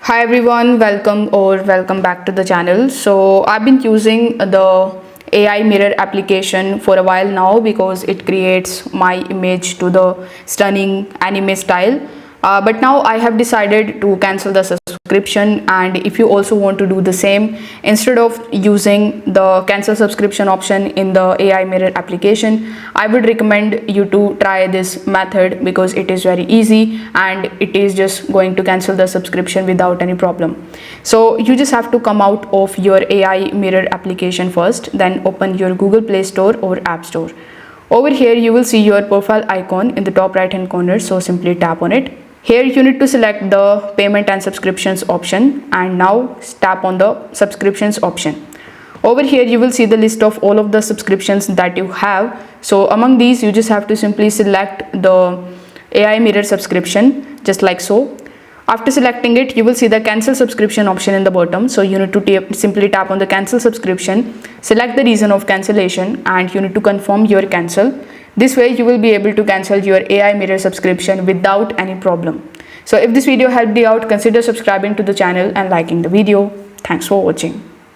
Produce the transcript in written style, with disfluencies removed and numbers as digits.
Hi everyone, welcome back to the channel. So I've been using the AI mirror application for a while now because it creates my image to the stunning anime style. But now I have decided to cancel the subscription, and if you also want to do the same, instead of using the cancel subscription option in the AI mirror application, I would recommend you to try this method because it is very easy and it is just going to cancel the subscription without any problem. So you just have to come out of your AI mirror application first, then open your Google Play Store or App Store. Over here you will see your profile icon in the top right hand corner, so simply tap on it. Here you need to select the payment and subscriptions option, and now tap on the subscriptions option. Over here you will see the list of all of the subscriptions that you have. So among these you just have to simply select the AI mirror subscription just like so. After selecting it, you will see the cancel subscription option in the bottom. So you need to simply tap on the cancel subscription, select the reason of cancellation, and you need to confirm your cancel. This way you will be able to cancel your AI mirror subscription without any problem. So if this video helped you out, consider subscribing to the channel and liking the video. Thanks for watching.